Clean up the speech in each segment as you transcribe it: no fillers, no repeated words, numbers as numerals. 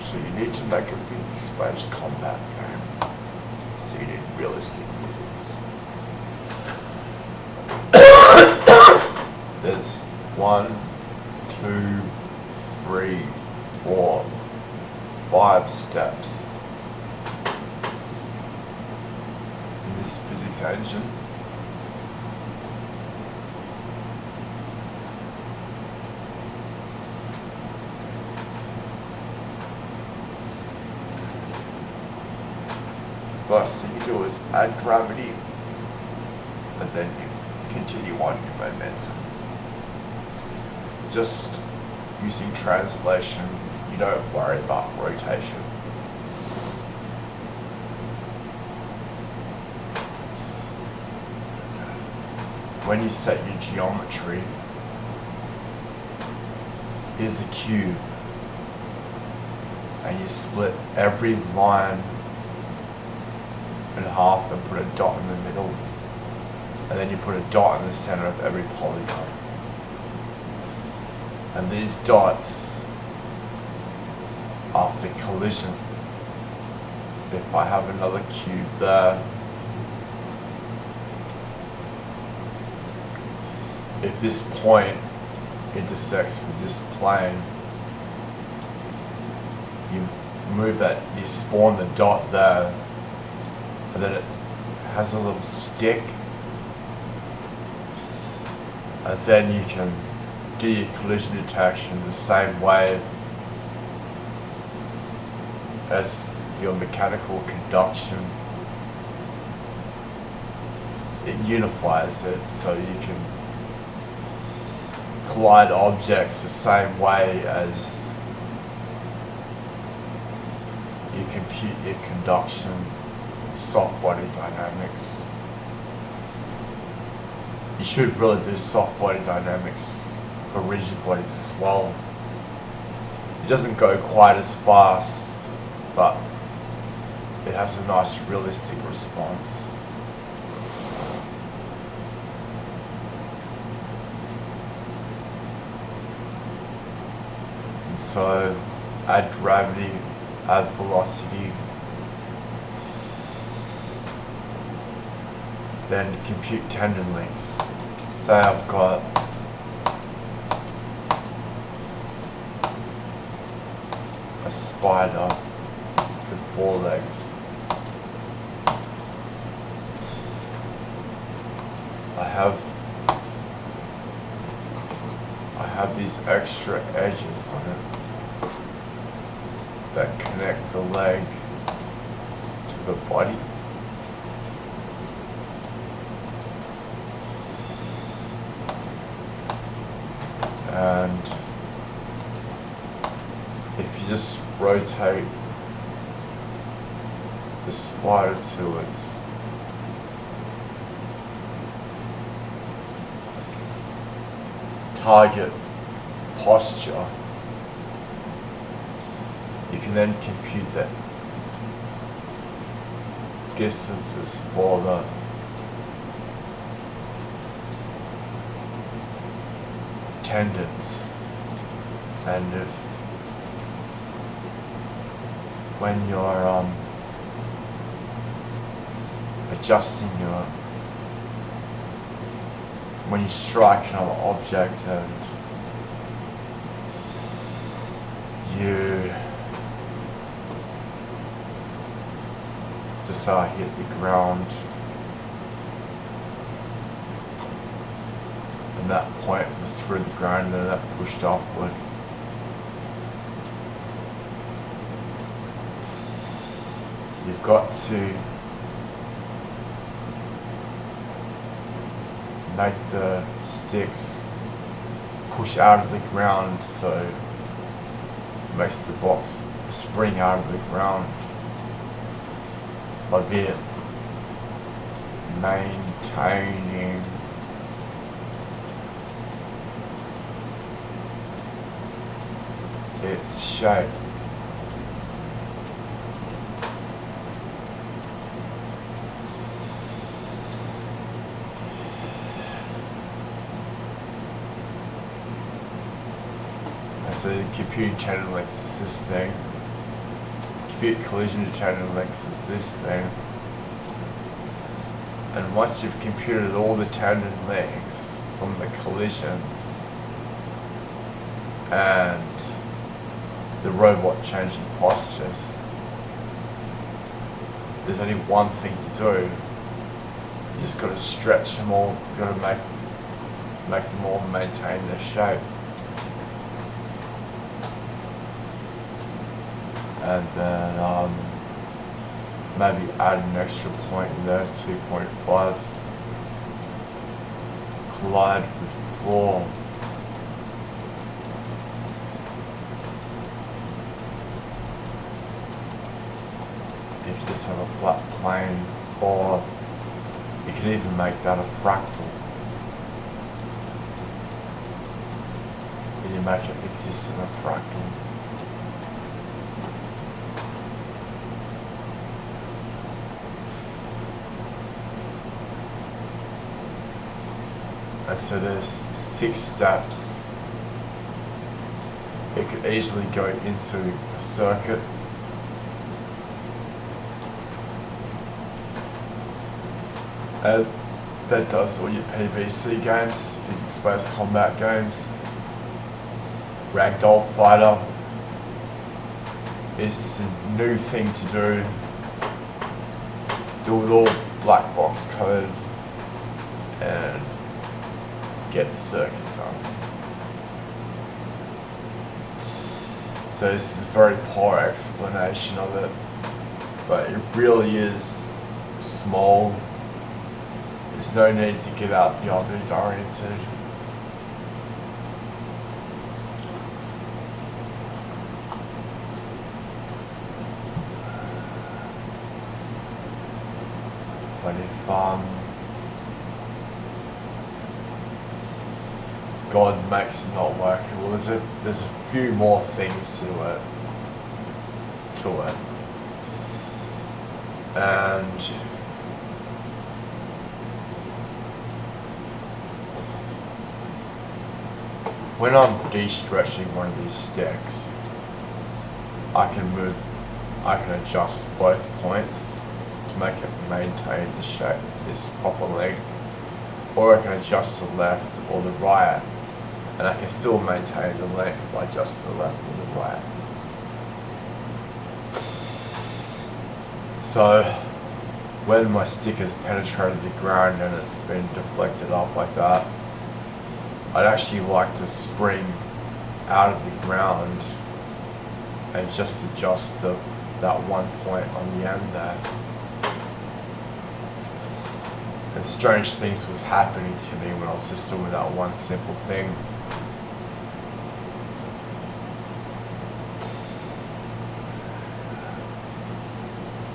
So you need to make a physics-based combat game. So you need realistic physics. There's 1, 2, 3, 4, 5 steps in this physics engine. First thing you do is add gravity, and then you continue on your momentum. Just using translation, you don't worry about rotation. When you set your geometry, here's a cube, and you split every line in half and put a dot in the middle, and then you put a dot in the center of every polygon. And these dots are the collision. If I have another cube there, if this point intersects with this plane, you move that, you spawn the dot there, and then it has a little stick, and then you can do your collision detection the same way as your mechanical conduction. It unifies it so you can collide objects the same way as you compute your conduction, soft body dynamics. You should really do soft body dynamics for rigid bodies as well. It doesn't go quite as fast, but it has a nice realistic response. And so add gravity, add velocity, then compute tendon lengths. Say I've got a spider with 4 legs. I have these extra edges on it that connect the leg to the body. And if you just rotate the spider to its target posture, you can then compute the distances for the tendons. And if when you're adjusting when you strike another object and you just hit the ground, and that point was through the ground and then that pushed upward. You've got to make the sticks push out of the ground so it makes the box spring out of the ground, but yet maintaining its shape. So the computing tendon lengths is this thing, compute collision tendon lengths is this thing. And once you've computed all the tendon lengths from the collisions and the robot changing postures, there's only one thing to do. You just got to stretch them all. You got to make them all maintain their shape. And then maybe add an extra point in there, 2.5. Collide with floor. If you just have a flat plane, or you can even make that a fractal. And you make it exist in a fractal. And so there's 6 steps. It could easily go into a circuit. And that does all your PVC games, physics-based combat games. Ragdoll Fighter is a new thing to do. Do it all black box code and get the circuit done. So this is a very poor explanation of it, but it really is small. There's no need to get out the object oriented. But if God makes it not working, well, there's a few more things to it. And when I'm de-stretching one of these sticks, I can adjust both points to make it maintain the shape, this proper length, or I can adjust the left or the right, and I can still maintain the length by adjusting the left or the right. So when my stick has penetrated the ground and it's been deflected up like that, I'd actually like to spring out of the ground and just adjust that one point on the end there. And strange things was happening to me when I was just doing that one simple thing.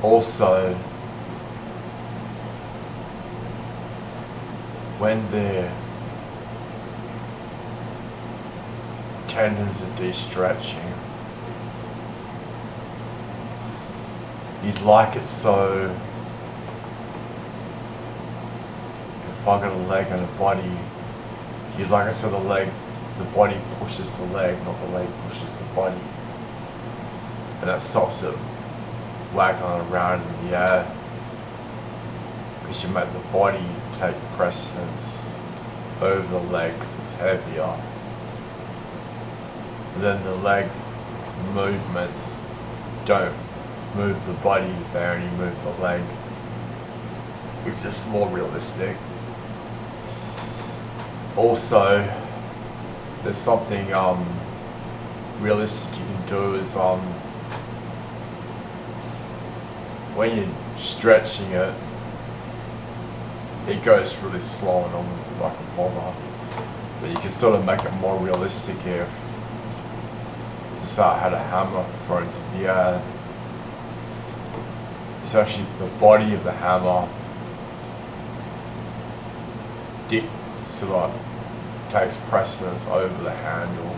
Also, when the tendons are de-stretching, you'd like it so if I got a leg and a body, you'd like it so the body pushes the leg, not the leg pushes the body. And that stops it waggling around in the air, because you make the body take precedence over the leg because it's heavier. And then the leg movements don't move the body, they only move the leg, which is more realistic. Also, there's something realistic you can do is when you're stretching it, it goes really slow and I'm like a bother. But you can sort of make it more realistic if just had a hammer thrown through the air. It's actually the body of the hammer sort of takes precedence over the handle,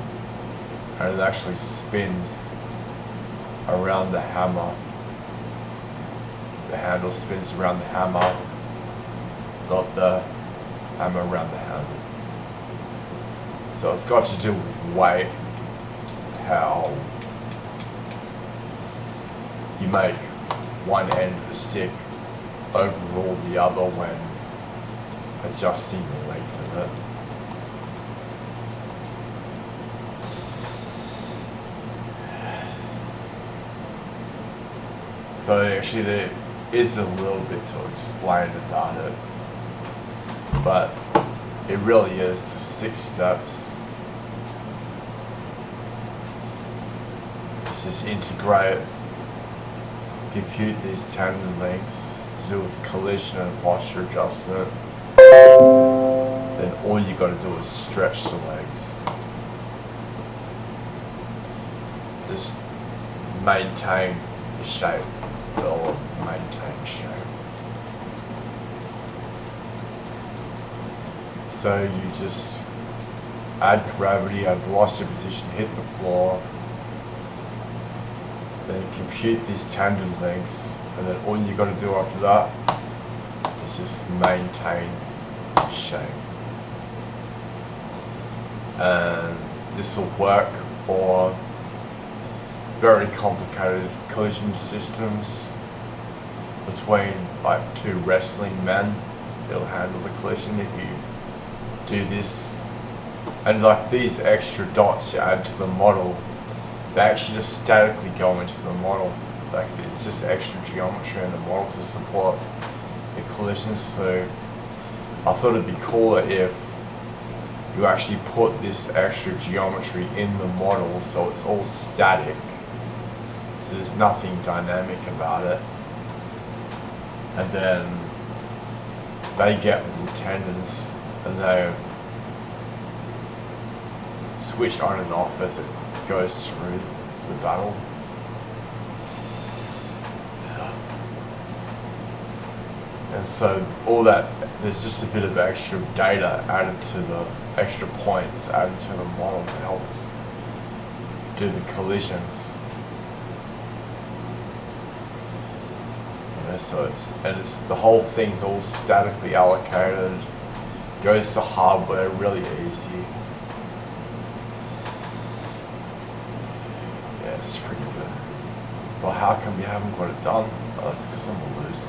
and it actually spins around the hammer. The handle spins around the hammer, not the hammer around the handle. So it's got to do with weight, how you make one end of the stick overrule the other when adjusting the length of it. So actually there is a little bit to explain about it, but it really is just 6 steps. Just integrate, compute these tendon lengths to do with collision and posture adjustment. Then all you got to do is stretch the legs. Just maintain the shape, or maintain shape. So you just add gravity, add velocity position, hit the floor, then compute these tendon lengths, and then all you got to do after that is just maintain shape. And this will work for very complicated collision systems between like 2 wrestling men. It'll handle the collision if you do this. And like these extra dots you add to the model, they actually just statically go into the model. Like it's just extra geometry in the model to support the collisions. So I thought it'd be cooler if you actually put this extra geometry in the model so it's all static. So there's nothing dynamic about it. And then they get little tendons and they switch on and off as it goes through the battle. And so all that, there's just a bit of extra data added to the extra points added to the model to help us do the collisions. Yeah, so it's the whole thing's all statically allocated, goes to hardware really easy. Yeah, it's pretty good. Well, how come you haven't got it done? Oh, that's because I'm a loser.